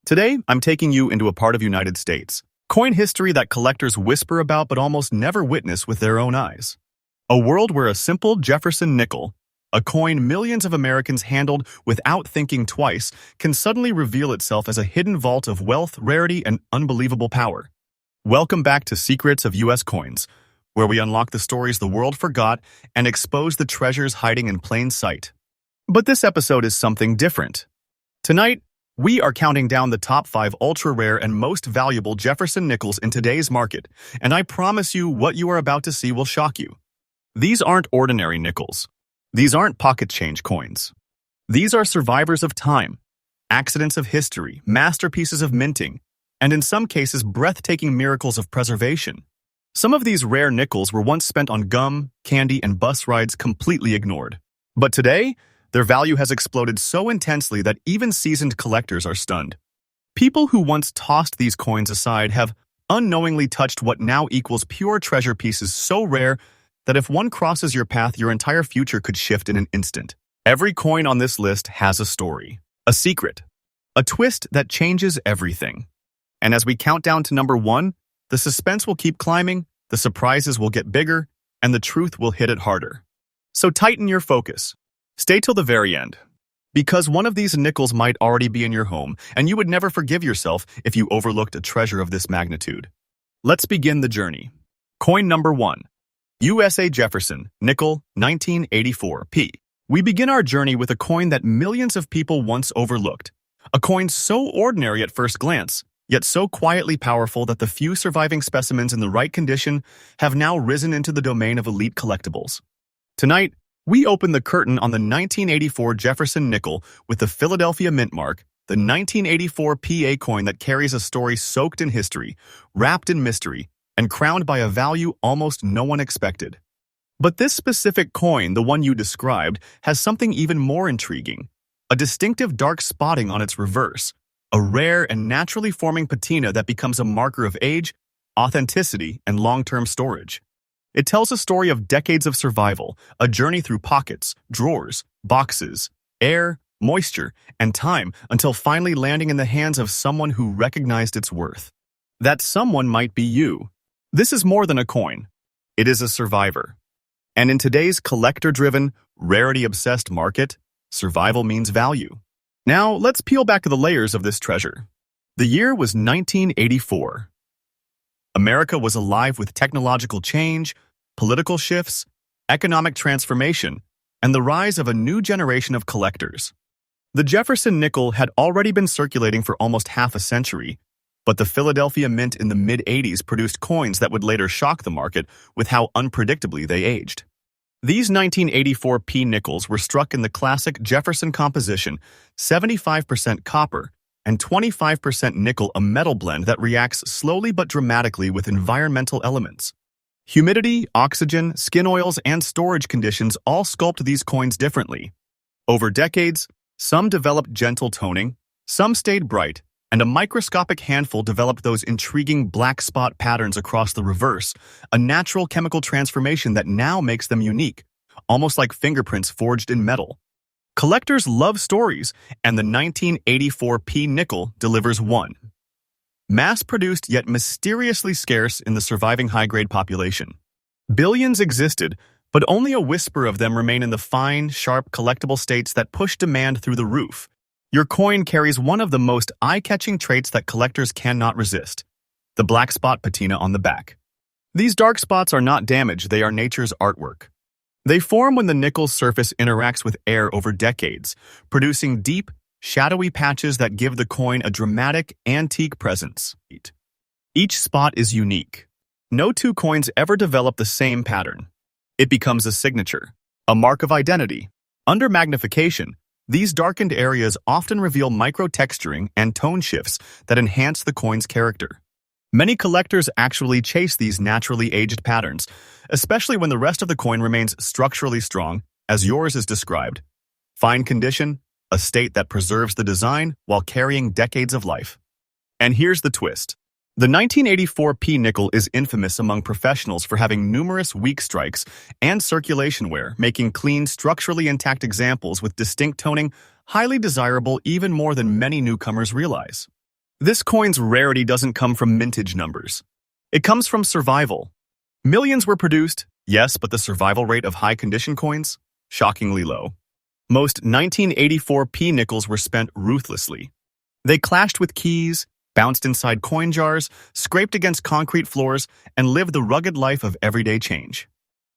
Today, I'm taking you into a part of United States, coin history that collectors whisper about but almost never witness with their own eyes. A world where a simple Jefferson nickel, a coin millions of Americans handled without thinking twice, can suddenly reveal itself as a hidden vault of wealth, rarity, and unbelievable power. Welcome back to Secrets of U.S. Coins, where we unlock the stories the world forgot and expose the treasures hiding in plain sight. But this episode is something different. Tonight, we are counting down the top 5 ultra-rare and most valuable Jefferson nickels in today's market, and I promise you what you are about to see will shock you. These aren't ordinary nickels. These aren't pocket change coins. These are survivors of time, accidents of history, masterpieces of minting, and in some cases breathtaking miracles of preservation. Some of these rare nickels were once spent on gum, candy, and bus rides completely ignored. But today, their value has exploded so intensely that even seasoned collectors are stunned. People who once tossed these coins aside have unknowingly touched what now equals pure treasure pieces so rare that if one crosses your path, your entire future could shift in an instant. Every coin on this list has a story, a secret, a twist that changes everything. And as we count down to number 1, the suspense will keep climbing, the surprises will get bigger, and the truth will hit it harder. So tighten your focus. Stay till the very end, because one of these nickels might already be in your home, and you would never forgive yourself if you overlooked a treasure of this magnitude. Let's begin the journey. Coin number 1. USA Jefferson, nickel, 1984 P. We begin our journey with a coin that millions of people once overlooked. A coin so ordinary at first glance, yet so quietly powerful that the few surviving specimens in the right condition have now risen into the domain of elite collectibles. Tonight, we open the curtain on the 1984 Jefferson nickel with the Philadelphia Mint mark, the 1984 PA coin that carries a story soaked in history, wrapped in mystery, and crowned by a value almost no one expected. But this specific coin, the one you described, has something even more intriguing. A distinctive dark spotting on its reverse, a rare and naturally forming patina that becomes a marker of age, authenticity, and long-term storage. It tells a story of decades of survival, a journey through pockets, drawers, boxes, air, moisture, and time until finally landing in the hands of someone who recognized its worth. That someone might be you. This is more than a coin. It is a survivor. And in today's collector-driven, rarity-obsessed market, survival means value. Now, let's peel back the layers of this treasure. The year was 1984. America was alive with technological change, political shifts, economic transformation, and the rise of a new generation of collectors. The Jefferson nickel had already been circulating for almost half a century, but the Philadelphia Mint in the mid-'80s produced coins that would later shock the market with how unpredictably they aged. These 1984 P nickels were struck in the classic Jefferson composition, 75% copper, and 25% nickel, a metal blend that reacts slowly but dramatically with environmental elements. Humidity, oxygen, skin oils, and storage conditions all sculpt these coins differently. Over decades, some developed gentle toning, some stayed bright, and a microscopic handful developed those intriguing black spot patterns across the reverse, a natural chemical transformation that now makes them unique, almost like fingerprints forged in metal. Collectors love stories, and the 1984 P nickel delivers one. Mass-produced yet mysteriously scarce in the surviving high-grade population. Billions existed, but only a whisper of them remain in the fine, sharp, collectible states that push demand through the roof. Your coin carries one of the most eye-catching traits that collectors cannot resist: the black spot patina on the back. These dark spots are not damage, they are nature's artwork. They form when the nickel's surface interacts with air over decades, producing deep, shadowy patches that give the coin a dramatic, antique presence. Each spot is unique. No two coins ever develop the same pattern. It becomes a signature, a mark of identity. Under magnification, these darkened areas often reveal micro-texturing and tone shifts that enhance the coin's character. Many collectors actually chase these naturally aged patterns, especially when the rest of the coin remains structurally strong, as yours is described. Fine condition, a state that preserves the design while carrying decades of life. And here's the twist. The 1984 P nickel is infamous among professionals for having numerous weak strikes and circulation wear, making clean, structurally intact examples with distinct toning highly desirable even more than many newcomers realize. This coin's rarity doesn't come from mintage numbers. It comes from survival. Millions were produced, yes, but the survival rate of high-condition coins? Shockingly low. Most 1984 p nickels were spent ruthlessly. They clashed with keys, bounced inside coin jars, scraped against concrete floors, and lived the rugged life of everyday change.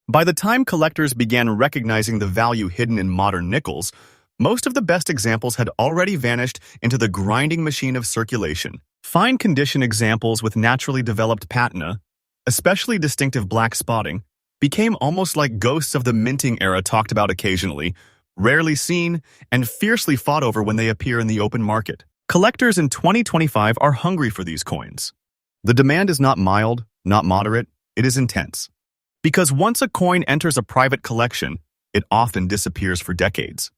By the time collectors began recognizing the value hidden in modern nickels, most of the best examples had already vanished into the grinding machine of circulation. Fine condition examples with naturally developed patina, especially distinctive black spotting, became almost like ghosts of the minting era talked about occasionally, rarely seen, and fiercely fought over when they appear in the open market. Collectors in 2025 are hungry for these coins. The demand is not mild, not moderate, it is intense. Because once a coin enters a private collection, it often disappears for decades.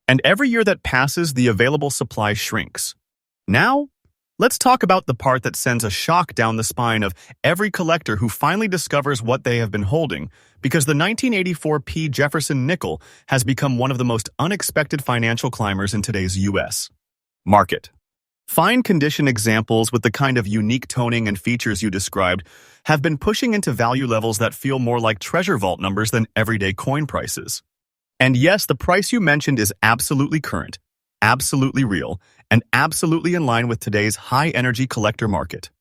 And every year that passes, the available supply shrinks. Now, let's talk about the part that sends a shock down the spine of every collector who finally discovers what they have been holding, because the 1984 p Jefferson nickel has become one of the most unexpected financial climbers in today's U.S. market. Fine condition examples with the kind of unique toning and features you described have been pushing into value levels that feel more like treasure vault numbers than everyday coin prices. And yes, the price you mentioned is absolutely current, absolutely real, and absolutely in line with today's high-energy collector market.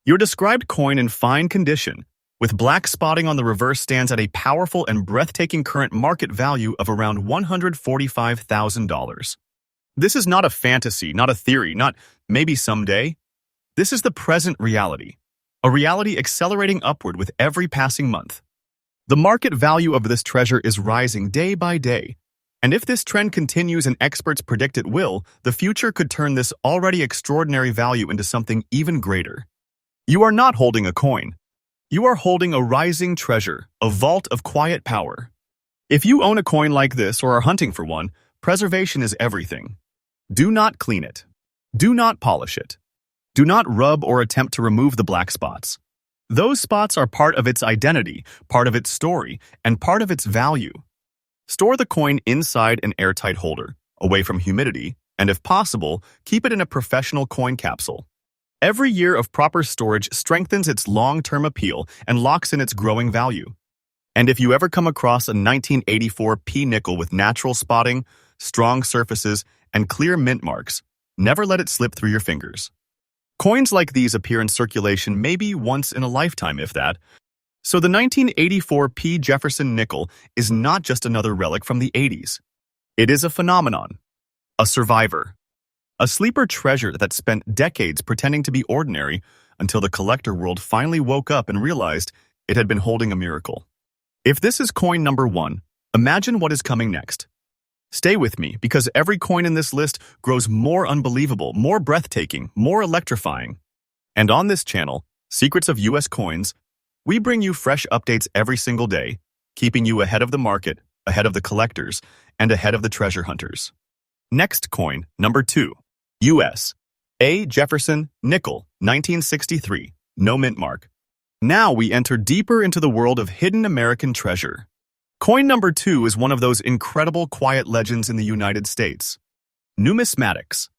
Your described coin in fine condition, with black spotting on the reverse, stands at a powerful and breathtaking current market value of around $145,000. This is not a fantasy, not a theory, not maybe someday. This is the present reality, a reality accelerating upward with every passing month. The market value of this treasure is rising day by day, and if this trend continues and experts predict it will, the future could turn this already extraordinary value into something even greater. You are not holding a coin. You are holding a rising treasure, a vault of quiet power. If you own a coin like this or are hunting for one, preservation is everything. Do not clean it. Do not polish it. Do not rub or attempt to remove the black spots. Those spots are part of its identity, part of its story, and part of its value. Store the coin inside an airtight holder, away from humidity, and if possible, keep it in a professional coin capsule. Every year of proper storage strengthens its long-term appeal and locks in its growing value. And if you ever come across a 1984 p nickel with natural spotting, strong surfaces, and clear mint marks, never let it slip through your fingers. Coins like these appear in circulation maybe once in a lifetime, if that. So the 1984 p Jefferson nickel is not just another relic from the 80s. It is a phenomenon, a survivor, a sleeper treasure that spent decades pretending to be ordinary until the collector world finally woke up and realized it had been holding a miracle. If this is coin number one, imagine what is coming next. Stay with me, because every coin in this list grows more unbelievable, more breathtaking, more electrifying. And on this channel, Secrets of U.S. Coins, we bring you fresh updates every single day, keeping you ahead of the market, ahead of the collectors, and ahead of the treasure hunters. Next coin, number 2. U.S. A. Jefferson Nickel, 1963, no mint mark. Now we enter deeper into the world of hidden American treasure. Coin number 2 is one of those incredible quiet legends in the United States. Numismatics.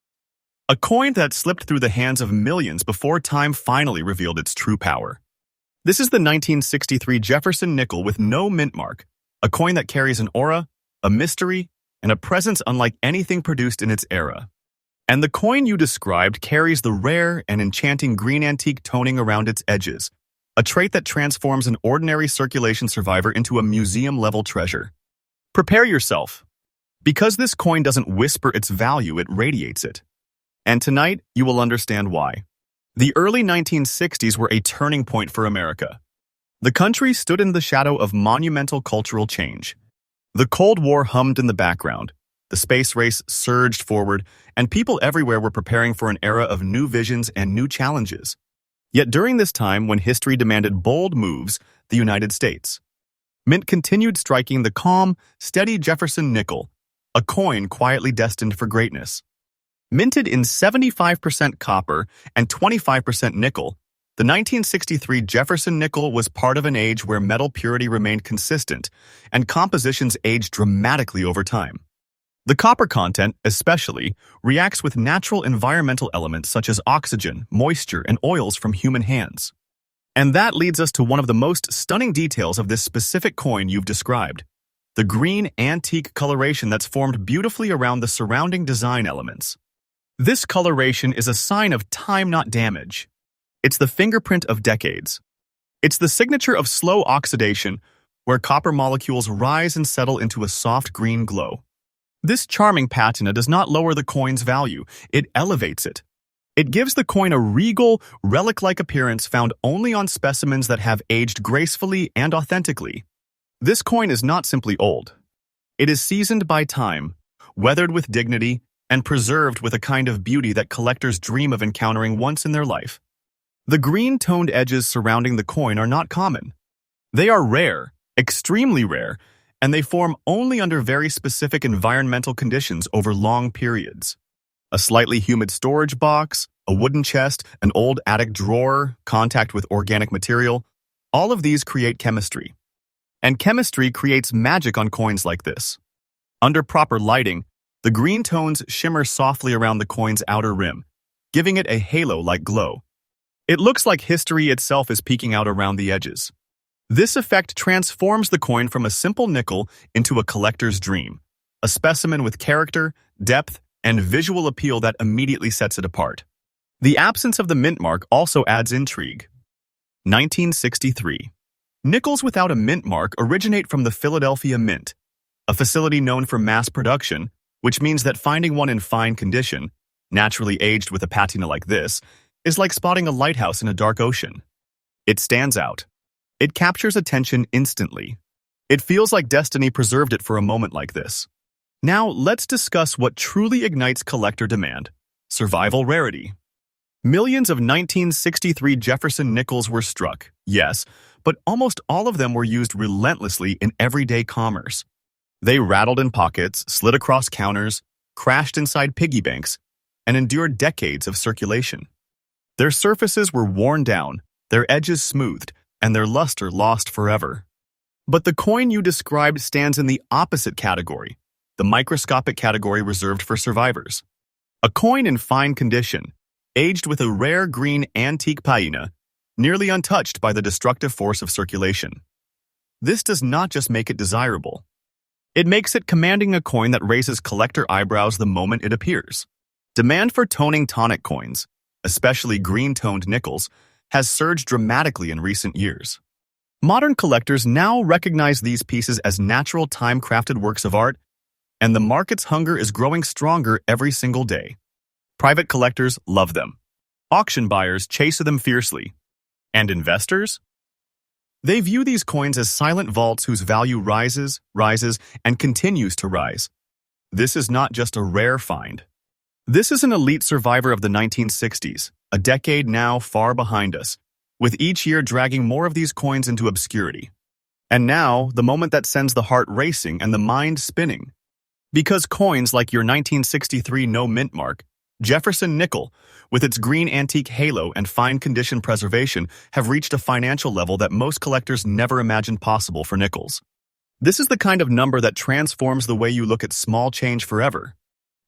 A coin that slipped through the hands of millions before time finally revealed its true power. This is the 1963 Jefferson nickel with no mint mark, a coin that carries an aura, a mystery, and a presence unlike anything produced in its era. And the coin you described carries the rare and enchanting green antique toning around its edges, a trait that transforms an ordinary circulation survivor into a museum-level treasure. Prepare yourself, because this coin doesn't whisper its value, it radiates it. And tonight, you will understand why. The early 1960s were a turning point for America. The country stood in the shadow of monumental cultural change. The Cold War hummed in the background, the space race surged forward, and people everywhere were preparing for an era of new visions and new challenges. Yet during this time, when history demanded bold moves, the United States Mint continued striking the calm, steady Jefferson nickel, a coin quietly destined for greatness. Minted in 75% copper and 25% nickel, the 1963 Jefferson nickel was part of an age where metal purity remained consistent and compositions aged dramatically over time. The copper content, especially, reacts with natural environmental elements such as oxygen, moisture, and oils from human hands. And that leads us to one of the most stunning details of this specific coin you've described: the green antique coloration that's formed beautifully around the surrounding design elements. This coloration is a sign of time, not damage. It's the fingerprint of decades. It's the signature of slow oxidation, where copper molecules rise and settle into a soft green glow. This charming patina does not lower the coin's value, it elevates it. It gives the coin a regal, relic-like appearance found only on specimens that have aged gracefully and authentically. This coin is not simply old. It is seasoned by time, weathered with dignity, and preserved with a kind of beauty that collectors dream of encountering once in their life. The green-toned edges surrounding the coin are not common. They are rare, extremely rare, and they form only under very specific environmental conditions over long periods. A slightly humid storage box, a wooden chest, an old attic drawer, contact with organic material, all of these create chemistry. And chemistry creates magic on coins like this. Under proper lighting, the green tones shimmer softly around the coin's outer rim, giving it a halo-like glow. It looks like history itself is peeking out around the edges. This effect transforms the coin from a simple nickel into a collector's dream, a specimen with character, depth, and visual appeal that immediately sets it apart. The absence of the mint mark also adds intrigue. 1963. Nickels without a mint mark originate from the Philadelphia Mint, a facility known for mass production, which means that finding one in fine condition, naturally aged with a patina like this, is like spotting a lighthouse in a dark ocean. It stands out. It captures attention instantly. It feels like destiny preserved it for a moment like this. Now, let's discuss what truly ignites collector demand: survival rarity. Millions of 1963 Jefferson nickels were struck, yes, but almost all of them were used relentlessly in everyday commerce. They rattled in pockets, slid across counters, crashed inside piggy banks, and endured decades of circulation. Their surfaces were worn down, their edges smoothed, and their luster lost forever. But the coin you described stands in the opposite category, the microscopic category reserved for survivors. A coin in fine condition, aged with a rare green antique patina, nearly untouched by the destructive force of circulation. This does not just make it desirable. It makes it commanding, a coin that raises collector eyebrows the moment it appears. Demand for toning tonic coins, especially green-toned nickels, has surged dramatically in recent years. Modern collectors now recognize these pieces as natural time-crafted works of art, and the market's hunger is growing stronger every single day. Private collectors love them. Auction buyers chase them fiercely. And investors? They view these coins as silent vaults whose value rises, and continues to rise. This is not just a rare find. This is an elite survivor of the 1960s, a decade now far behind us, with each year dragging more of these coins into obscurity. And now, the moment that sends the heart racing and the mind spinning. Because coins like your 1963 no mint mark, Jefferson nickel, with its green antique halo and fine condition preservation, have reached a financial level that most collectors never imagined possible for nickels. This is the kind of number that transforms the way you look at small change forever.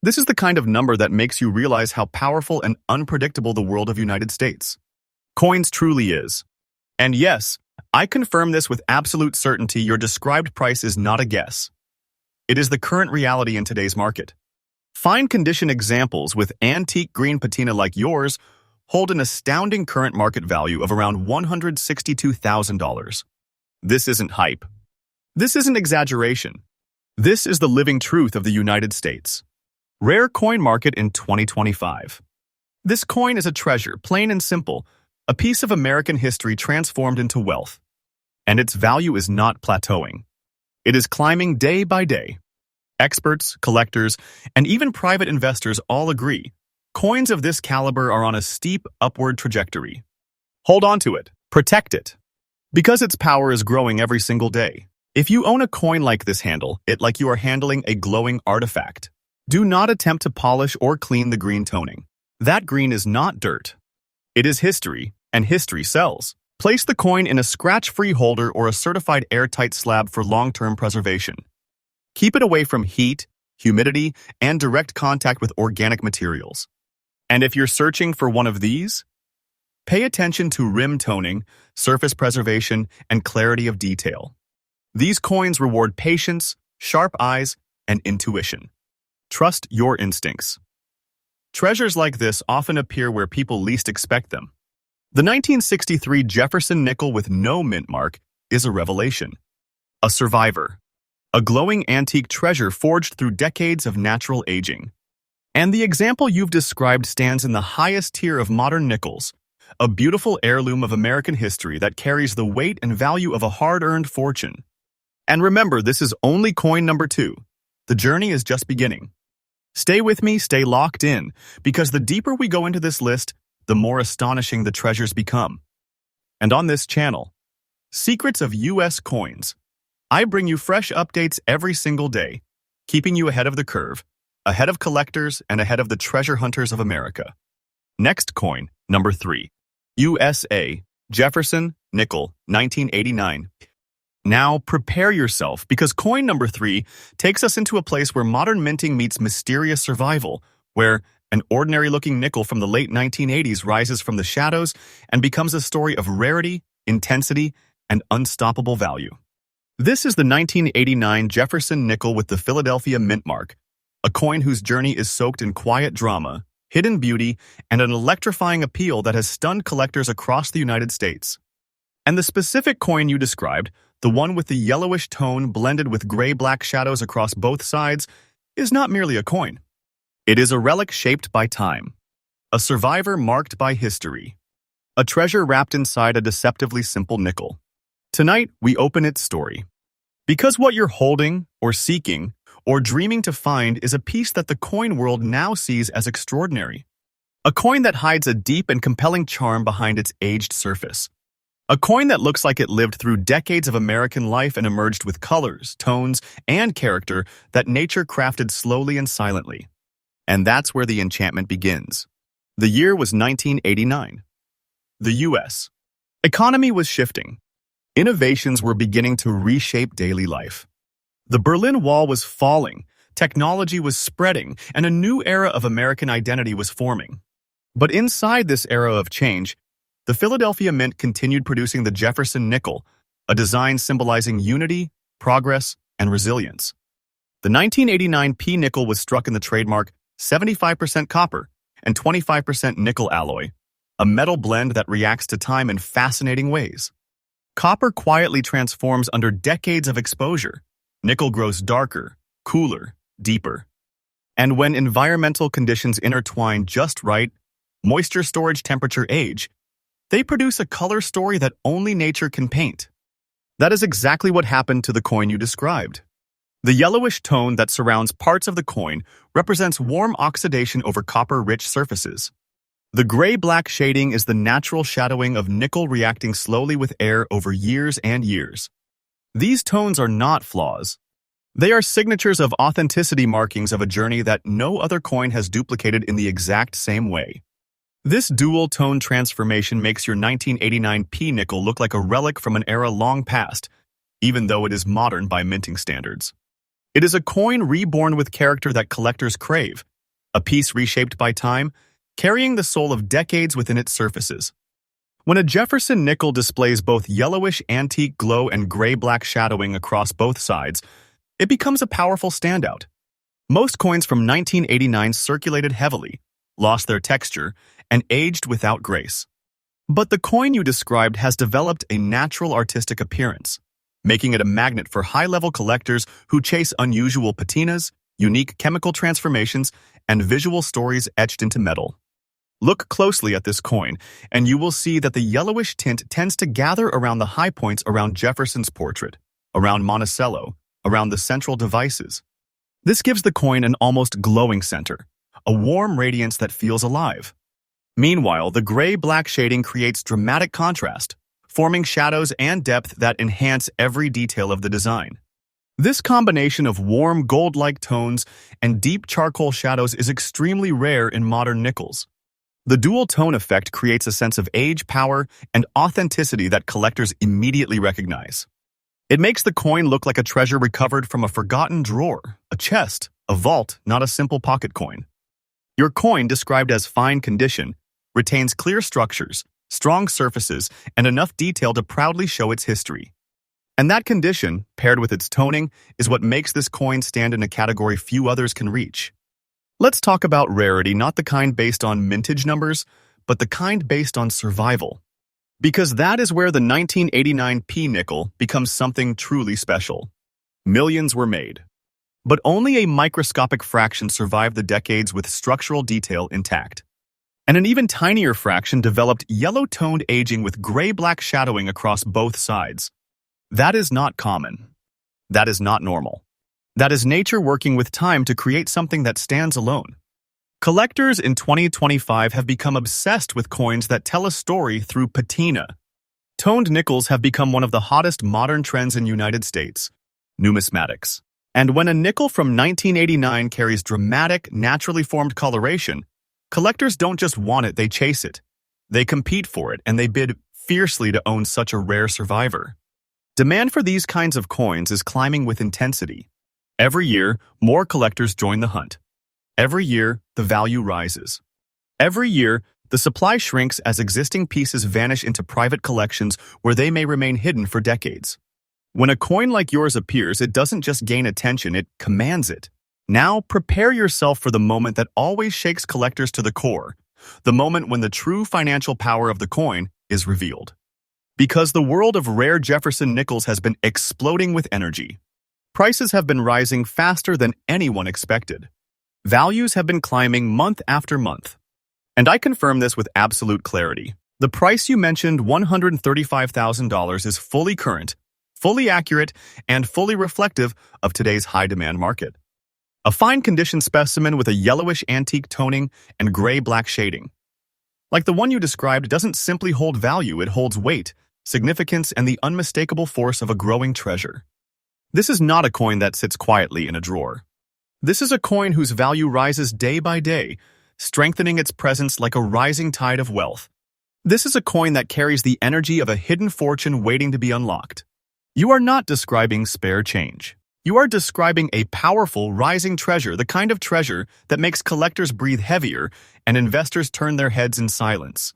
This is the kind of number that makes you realize how powerful and unpredictable the world of United States coins truly is. And yes, I confirm this with absolute certainty: your described price is not a guess. It is the current reality in today's market. Fine condition examples with antique green patina like yours hold an astounding current market value of around $162,000. This isn't hype. This isn't exaggeration. This is the living truth of the United States. Rare coin market in 2025. This coin is a treasure, plain and simple, a piece of American history transformed into wealth. And its value is not plateauing. It is climbing day by day. Experts, collectors, and even private investors all agree coins of this caliber are on a steep upward trajectory. Hold on to it. Protect it. Because its power is growing every single day. If you own a coin like this, handle it like you are handling a glowing artifact. Do not attempt to polish or clean the green toning. That green is not dirt. It is history, and history sells. Place the coin in a scratch-free holder or a certified airtight slab for long-term preservation. Keep it away from heat, humidity, and direct contact with organic materials. And if you're searching for one of these, pay attention to rim toning, surface preservation, and clarity of detail. These coins reward patience, sharp eyes, and intuition. Trust your instincts. Treasures like this often appear where people least expect them. The 1963 Jefferson nickel with no mint mark is a revelation. A survivor. A glowing antique treasure forged through decades of natural aging. And the example you've described stands in the highest tier of modern nickels, a beautiful heirloom of American history that carries the weight and value of a hard-earned fortune. And remember, this is only coin number 2. The journey is just beginning. Stay with me, stay locked in, because the deeper we go into this list, the more astonishing the treasures become. And on this channel, Secrets of U.S. Coins, I bring you fresh updates every single day, keeping you ahead of the curve, ahead of collectors, and ahead of the treasure hunters of America. Next coin, number 3. USA, Jefferson, nickel, 1989. Now prepare yourself, because coin number 3 takes us into a place where modern minting meets mysterious survival, where an ordinary-looking nickel from the late 1980s rises from the shadows and becomes a story of rarity, intensity, and unstoppable value. This is the 1989 Jefferson nickel with the Philadelphia mint mark, a coin whose journey is soaked in quiet drama, hidden beauty, and an electrifying appeal that has stunned collectors across the United States. And the specific coin you described, the one with the yellowish tone blended with gray-black shadows across both sides, is not merely a coin. It is a relic shaped by time, a survivor marked by history, a treasure wrapped inside a deceptively simple nickel. Tonight, we open its story. Because what you're holding, or seeking, or dreaming to find is a piece that the coin world now sees as extraordinary. A coin that hides a deep and compelling charm behind its aged surface. A coin that looks like it lived through decades of American life and emerged with colors, tones, and character that nature crafted slowly and silently. And that's where the enchantment begins. The year was 1989. The U.S. economy was shifting. Innovations were beginning to reshape daily life. The Berlin Wall was falling, technology was spreading, and a new era of American identity was forming. But inside this era of change, the Philadelphia Mint continued producing the Jefferson nickel, a design symbolizing unity, progress, and resilience. The 1989 P nickel was struck in the trademark 75% copper and 25% nickel alloy, a metal blend that reacts to time in fascinating ways. Copper quietly transforms under decades of exposure. Nickel grows darker, cooler, deeper. And when environmental conditions intertwine just right, moisture storage, temperature, age, they produce a color story that only nature can paint. That is exactly what happened to the coin you described. The yellowish tone that surrounds parts of the coin represents warm oxidation over copper-rich surfaces. The gray-black shading is the natural shadowing of nickel reacting slowly with air over years and years. These tones are not flaws. They are signatures of authenticity, markings of a journey that no other coin has duplicated in the exact same way. This dual-tone transformation makes your 1989 P nickel look like a relic from an era long past, even though it is modern by minting standards. It is a coin reborn with character that collectors crave, a piece reshaped by time, carrying the soul of decades within its surfaces. When a Jefferson nickel displays both yellowish antique glow and gray-black shadowing across both sides, it becomes a powerful standout. Most coins from 1989 circulated heavily, lost their texture, and aged without grace. But the coin you described has developed a natural artistic appearance, making it a magnet for high-level collectors who chase unusual patinas, unique chemical transformations, and visual stories etched into metal. Look closely at this coin, and you will see that the yellowish tint tends to gather around the high points around Jefferson's portrait, around Monticello, around the central devices. This gives the coin an almost glowing center, a warm radiance that feels alive. Meanwhile, the gray-black shading creates dramatic contrast, forming shadows and depth that enhance every detail of the design. This combination of warm gold-like tones and deep charcoal shadows is extremely rare in modern nickels. The dual tone effect creates a sense of age, power, and authenticity that collectors immediately recognize. It makes the coin look like a treasure recovered from a forgotten drawer, a chest, A vault, not a simple pocket coin. Your coin, described as fine condition, retains clear structures, strong surfaces, and enough detail to proudly show its history. And that condition, paired with its toning, is what makes this coin stand in a category few others can reach. Let's talk about rarity, not the kind based on mintage numbers, but the kind based on survival. Because that is where the 1989 P nickel becomes something truly special. Millions were made, but only a microscopic fraction survived the decades with structural detail intact. And an even tinier fraction developed yellow-toned aging with gray-black shadowing across both sides. That is not common. That is not normal. That is nature working with time to create something that stands alone. Collectors in 2025 have become obsessed with coins that tell a story through patina. Toned nickels have become one of the hottest modern trends in the United States. Numismatics. And when a nickel from 1989 carries dramatic, naturally formed coloration, collectors don't just want it, they chase it. They compete for it, and they bid fiercely to own such a rare survivor. Demand for these kinds of coins is climbing with intensity. Every year, more collectors join the hunt. Every year, the value rises. Every year, the supply shrinks as existing pieces vanish into private collections where they may remain hidden for decades. When a coin like yours appears, it doesn't just gain attention, it commands it. Now, prepare yourself for the moment that always shakes collectors to the core, the moment when the true financial power of the coin is revealed. Because the world of rare Jefferson nickels has been exploding with energy. Prices have been rising faster than anyone expected. Values have been climbing month after month. And I confirm this with absolute clarity. The price you mentioned, $135,000, is fully current, fully accurate, and fully reflective of today's high-demand market. A fine-condition specimen with a yellowish antique toning and gray-black shading. Like the one you described, doesn't simply hold value, it holds weight, significance, and the unmistakable force of a growing treasure. This is not a coin that sits quietly in a drawer. This is a coin whose value rises day by day, strengthening its presence like a rising tide of wealth. This is a coin that carries the energy of a hidden fortune waiting to be unlocked. You are not describing spare change. You are describing a powerful, rising treasure, the kind of treasure that makes collectors breathe heavier and investors turn their heads in silence.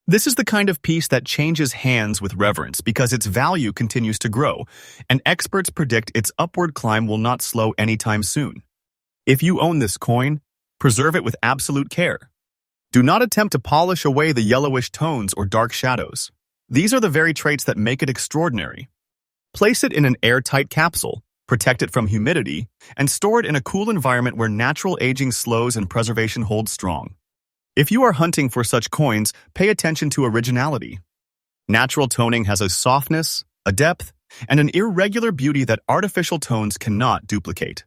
This is the kind of piece that changes hands with reverence because its value continues to grow, and experts predict its upward climb will not slow anytime soon. If you own this coin, preserve it with absolute care. Do not attempt to polish away the yellowish tones or dark shadows. These are the very traits that make it extraordinary. Place it in an airtight capsule, protect it from humidity, and store it in a cool environment where natural aging slows and preservation holds strong. If you are hunting for such coins, pay attention to originality. Natural toning has a softness, a depth, and an irregular beauty that artificial tones cannot duplicate.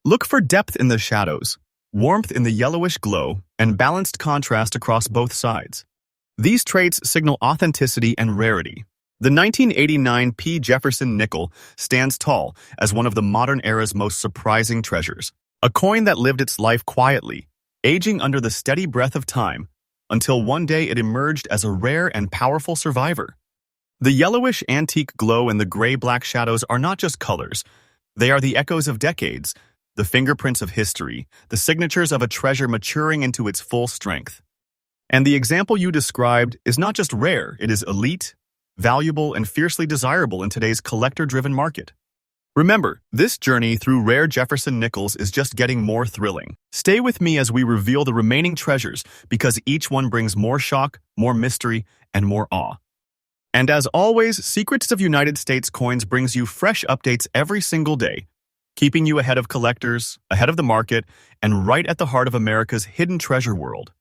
Look for depth in the shadows, warmth in the yellowish glow, and balanced contrast across both sides. These traits signal authenticity and rarity. The 1989 P. Jefferson nickel stands tall as one of the modern era's most surprising treasures. A coin that lived its life quietly, aging under the steady breath of time, until one day it emerged as a rare and powerful survivor. The yellowish antique glow and the gray-black shadows are not just colors. They are the echoes of decades, the fingerprints of history, the signatures of a treasure maturing into its full strength. And the example you described is not just rare, it is elite, valuable, and fiercely desirable in today's collector-driven market. Remember, this journey through rare Jefferson nickels is just getting more thrilling. Stay with me as we reveal the remaining treasures, because each one brings more shock, more mystery, and more awe. And as always, Secrets of United States Coins brings you fresh updates every single day, keeping you ahead of collectors, ahead of the market, and right at the heart of America's hidden treasure world.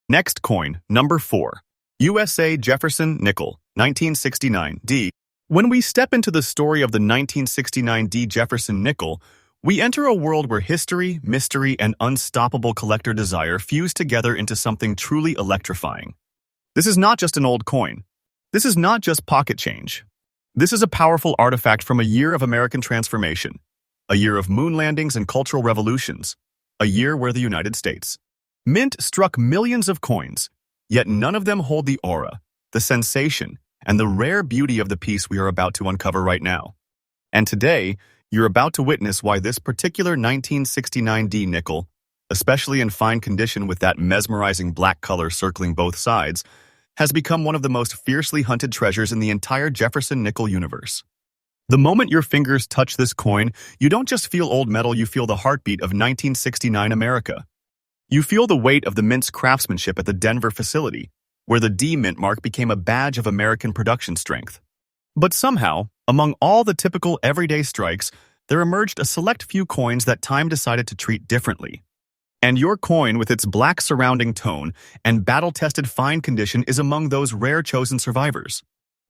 Next coin, number 4. USA Jefferson Nickel, 1969 D. When we step into the story of the 1969 D. Jefferson nickel, we enter a world where history, mystery, and unstoppable collector desire fuse together into something truly electrifying. This is not just an old coin. This is not just pocket change. This is a powerful artifact from a year of American transformation, a year of moon landings and cultural revolutions, a year where the United States Mint struck millions of coins, yet none of them hold the aura, the sensation, and the rare beauty of the piece we are about to uncover right now. And today, You're about to witness why this particular 1969D nickel, especially in fine condition with that mesmerizing black color circling both sides, has become one of the most fiercely hunted treasures in the entire Jefferson nickel universe. The moment your fingers touch this coin, you don't just feel old metal, you feel the heartbeat of 1969 America. You feel the weight of the mint's craftsmanship at the Denver facility, where the D mint mark became a badge of American production strength. But somehow, among all the typical everyday strikes, there emerged a select few coins that time decided to treat differently. And your coin, with its black surrounding tone and battle-tested fine condition, is among those rare chosen survivors.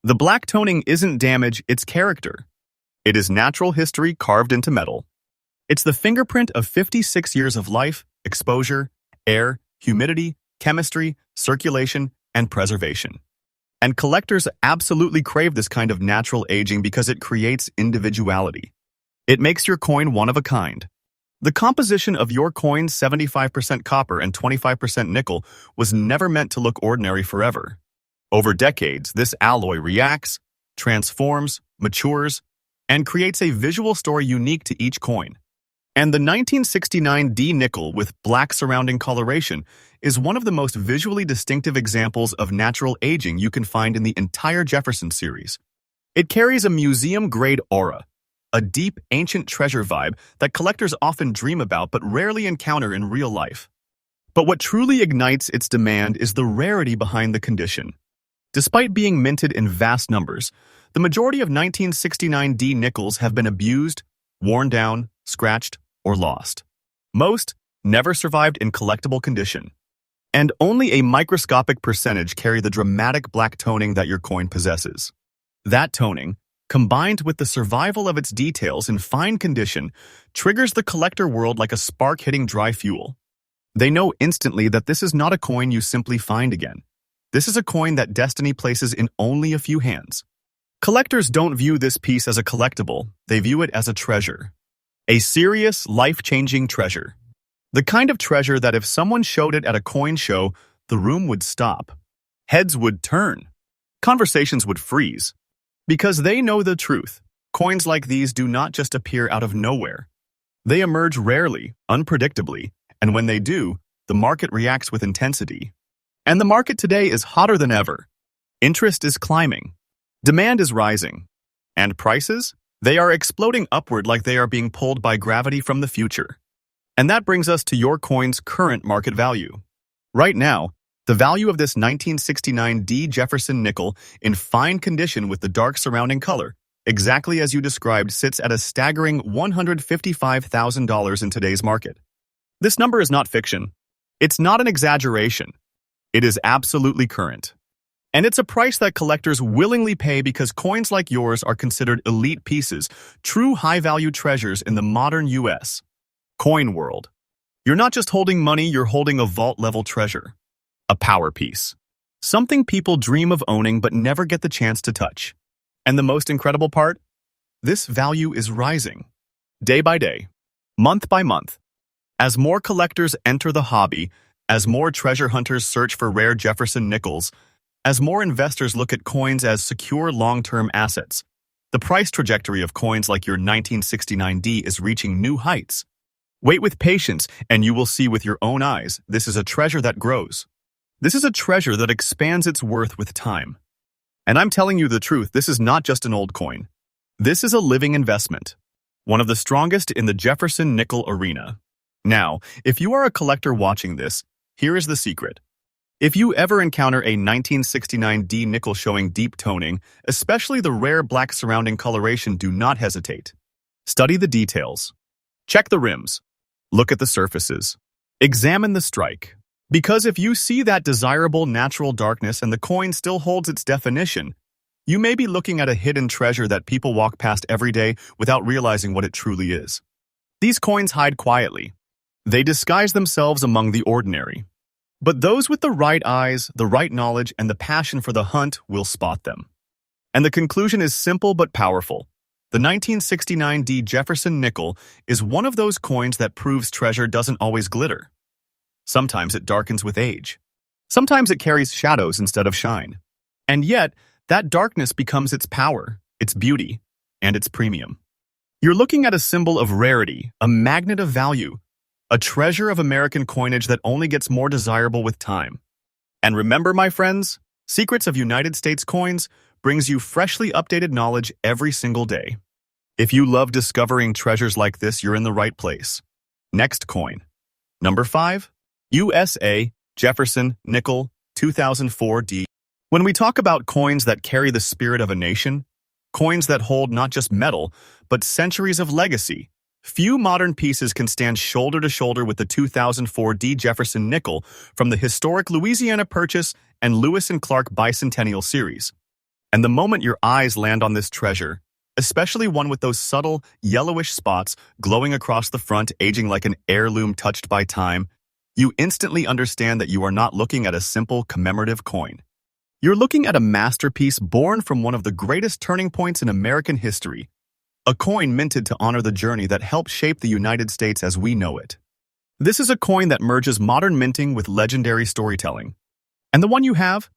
The black toning isn't damage, it's character. It is natural history carved into metal. It's the fingerprint of 56 years of life, exposure, air, humidity, chemistry, circulation, and preservation. And collectors absolutely crave this kind of natural aging because it creates individuality. It makes your coin one of a kind. The composition of your coin, 75% copper and 25% nickel, was never meant to look ordinary forever. Over decades, this alloy reacts, transforms, matures, and creates a visual story unique to each coin. And the 1969 D nickel with black surrounding coloration is one of the most visually distinctive examples of natural aging you can find in the entire Jefferson series. It carries a museum-grade aura, a deep, ancient treasure vibe that collectors often dream about but rarely encounter in real life. But what truly ignites its demand is the rarity behind the condition. Despite being minted in vast numbers, the majority of 1969 D nickels have been abused, worn down, scratched, or lost. Most never survived in collectible condition. And only a microscopic percentage carry the dramatic black toning that your coin possesses. That toning, combined with the survival of its details in fine condition, triggers the collector world like a spark hitting dry fuel. They know instantly that this is not a coin you simply find again. This is a coin that destiny places in only a few hands. Collectors don't view this piece as a collectible, they view it as a treasure. A serious, life-changing treasure. The kind of treasure that if someone showed it at a coin show, the room would stop. Heads would turn. Conversations would freeze. Because they know the truth, coins like these do not just appear out of nowhere. They emerge rarely, unpredictably, and when they do, the market reacts with intensity. And the market today is hotter than ever. Interest is climbing. Demand is rising. And prices? They are exploding upward like they are being pulled by gravity from the future. And that brings us to your coin's current market value. Right now, the value of this 1969 D Jefferson nickel in fine condition with the dark surrounding color, exactly as you described, sits at a staggering $155,000 in today's market. This number is not fiction. It's not an exaggeration. It is absolutely current. And it's a price that collectors willingly pay because coins like yours are considered elite pieces, true high-value treasures in the modern U.S. coin world. You're not just holding money, you're holding a vault-level treasure. A power piece. Something people dream of owning but never get the chance to touch. And the most incredible part? This value is rising. Day by day. Month by month. As more collectors enter the hobby, as more treasure hunters search for rare Jefferson nickels, as more investors look at coins as secure long-term assets, the price trajectory of coins like your 1969D is reaching new heights. Wait with patience, and you will see with your own eyes, this is a treasure that grows. This is a treasure that expands its worth with time. And I'm telling you the truth, this is not just an old coin. This is a living investment. One of the strongest in the Jefferson nickel arena. Now, if you are a collector watching this, here is the secret. If you ever encounter a 1969 D nickel showing deep toning, especially the rare black surrounding coloration, do not hesitate. Study the details. Check the rims. Look at the surfaces. Examine the strike. Because if you see that desirable natural darkness and the coin still holds its definition, you may be looking at a hidden treasure that people walk past every day without realizing what it truly is. These coins hide quietly. They disguise themselves among the ordinary. But those with the right eyes, the right knowledge, and the passion for the hunt will spot them. And the conclusion is simple but powerful. The 1969 D Jefferson nickel is one of those coins that proves treasure doesn't always glitter. Sometimes it darkens with age. Sometimes it carries shadows instead of shine. And yet, that darkness becomes its power, its beauty, and its premium. You're looking at a symbol of rarity, a magnet of value, a treasure of American coinage that only gets more desirable with time. And remember, my friends, Secrets of United States Coins brings you freshly updated knowledge every single day. If you love discovering treasures like this, you're in the right place. Next coin. Number 5. USA Jefferson Nickel 2004D. When we talk about coins that carry the spirit of a nation, coins that hold not just metal, but centuries of legacy, few modern pieces can stand shoulder to shoulder with the 2004D Jefferson nickel from the historic Louisiana Purchase and Lewis and Clark Bicentennial series. And the moment your eyes land on this treasure, especially one with those subtle, yellowish spots glowing across the front, aging like an heirloom touched by time, you instantly understand that you are not looking at a simple commemorative coin. You're looking at a masterpiece born from one of the greatest turning points in American history, a coin minted to honor the journey that helped shape the United States as we know it. This is a coin that merges modern minting with legendary storytelling. And the one you have?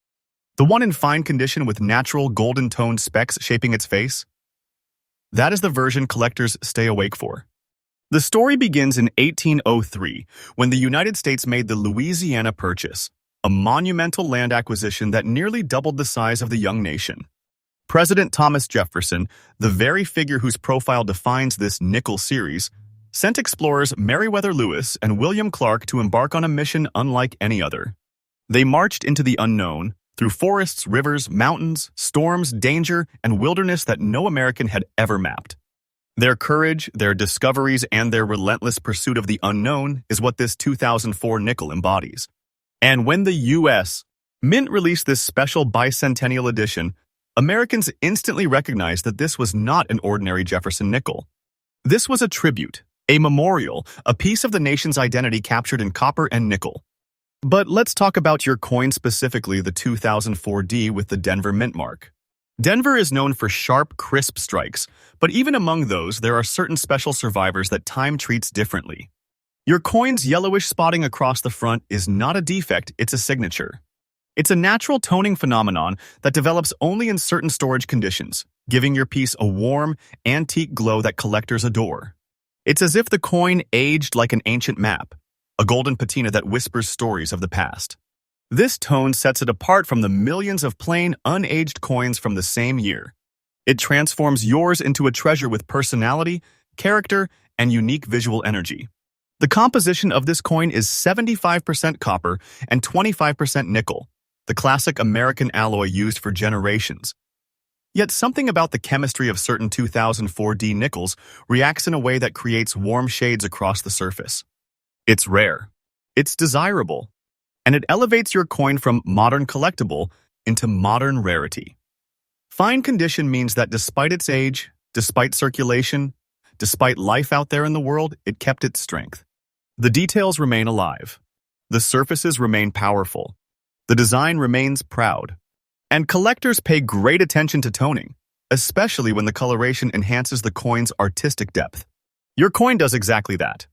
The one in fine condition with natural golden-toned specks shaping its face? That is the version collectors stay awake for. The story begins in 1803, when the United States made the Louisiana Purchase, a monumental land acquisition that nearly doubled the size of the young nation. President Thomas Jefferson, the very figure whose profile defines this nickel series, sent explorers Meriwether Lewis and William Clark to embark on a mission unlike any other. They marched into the unknown, through forests, rivers, mountains, storms, danger, and wilderness that no American had ever mapped. Their courage, their discoveries, and their relentless pursuit of the unknown is what this 2004 nickel embodies. And when the U.S. Mint released this special bicentennial edition, Americans instantly recognized that this was not an ordinary Jefferson nickel. This was a tribute, a memorial, a piece of the nation's identity captured in copper and nickel. But let's talk about your coin, specifically the 2004D with the Denver Mint mark. Denver is known for sharp, crisp strikes, but even among those, there are certain special survivors that time treats differently. Your coin's yellowish spotting across the front is not a defect, it's a signature. It's a natural toning phenomenon that develops only in certain storage conditions, giving your piece a warm, antique glow that collectors adore. It's as if the coin aged like an ancient map, a golden patina that whispers stories of the past. This tone sets it apart from the millions of plain, unaged coins from the same year. It transforms yours into a treasure with personality, character, and unique visual energy. The composition of this coin is 75% copper and 25% nickel, the classic American alloy used for generations. Yet something about the chemistry of certain 2004D nickels reacts in a way that creates warm shades across the surface. It's rare, it's desirable, and it elevates your coin from modern collectible into modern rarity. Fine condition means that despite its age, despite circulation, despite life out there in the world, it kept its strength. The details remain alive. The surfaces remain powerful. The design remains proud. And collectors pay great attention to toning, especially when the coloration enhances the coin's artistic depth. Your coin does exactly that.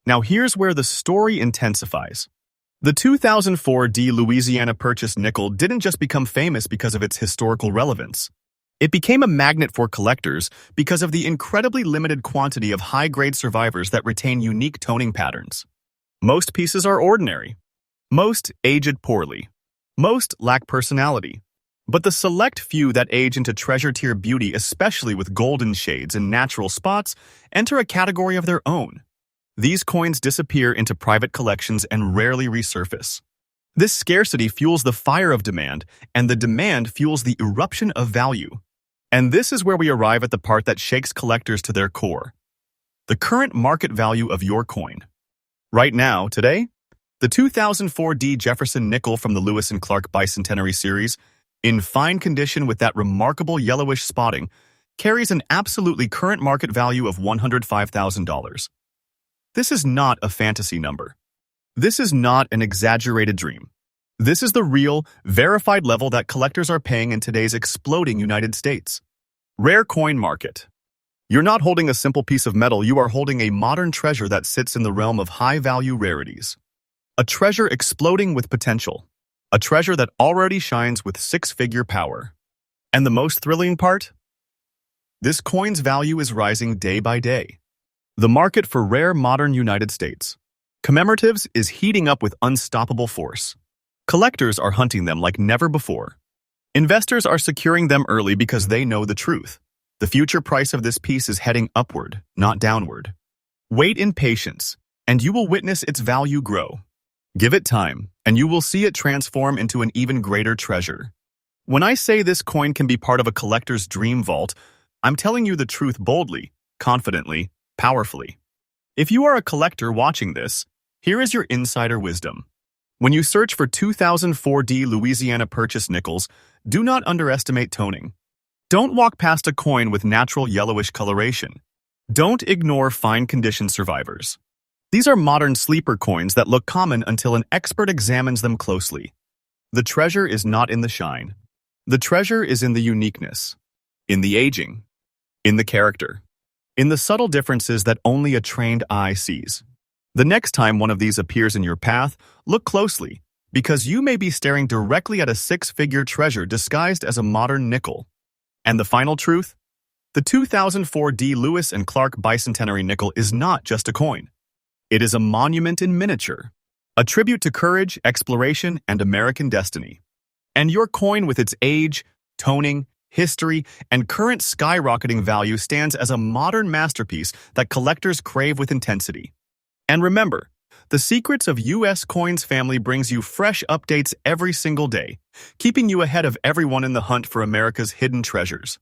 Now here's where the story intensifies. The 2004D Louisiana Purchase nickel didn't just become famous because of its historical relevance. It became a magnet for collectors because of the incredibly limited quantity of high-grade survivors that retain unique toning patterns. Most pieces are ordinary. Most aged poorly. Most lack personality. But the select few that age into treasure-tier beauty, especially with golden shades and natural spots, enter a category of their own. These coins disappear into private collections and rarely resurface. This scarcity fuels the fire of demand, and the demand fuels the eruption of value. And this is where we arrive at the part that shakes collectors to their core. The current market value of your coin. Right now, today, the 2004D Jefferson nickel from the Lewis and Clark Bicentenary series, in fine condition with that remarkable yellowish spotting, carries an absolutely current market value of $105,000. This is not a fantasy number. This is not an exaggerated dream. This is the real, verified level that collectors are paying in today's exploding United States. Rare coin market. You're not holding a simple piece of metal, you are holding a modern treasure that sits in the realm of high-value rarities. A treasure exploding with potential. A treasure that already shines with six-figure power. And the most thrilling part? This coin's value is rising day by day. The market for rare modern United States commemoratives is heating up with unstoppable force. Collectors are hunting them like never before. Investors are securing them early because they know the truth. The future price of this piece is heading upward, not downward. Wait in patience, and you will witness its value grow. Give it time, and you will see it transform into an even greater treasure. When I say this coin can be part of a collector's dream vault, I'm telling you the truth boldly, confidently, powerfully. If you are a collector watching this, here is your insider wisdom. When you search for 2004D Louisiana Purchase nickels, do not underestimate toning. Don't walk past a coin with natural yellowish coloration. Don't ignore fine condition survivors. These are modern sleeper coins that look common until an expert examines them closely. The treasure is not in the shine. The treasure is in the uniqueness, in the aging, in the character, in the subtle differences that only a trained eye sees. The next time one of these appears in your path, look closely, because you may be staring directly at a six-figure treasure disguised as a modern nickel. And the final truth? The 2004D Lewis and Clark Bicentenary nickel is not just a coin. It is a monument in miniature, a tribute to courage, exploration, and American destiny. And your coin, with its age, toning, history, and current skyrocketing value, stands as a modern masterpiece that collectors crave with intensity. And remember, the Secrets of U.S. Coins family brings you fresh updates every single day, keeping you ahead of everyone in the hunt for America's hidden treasures.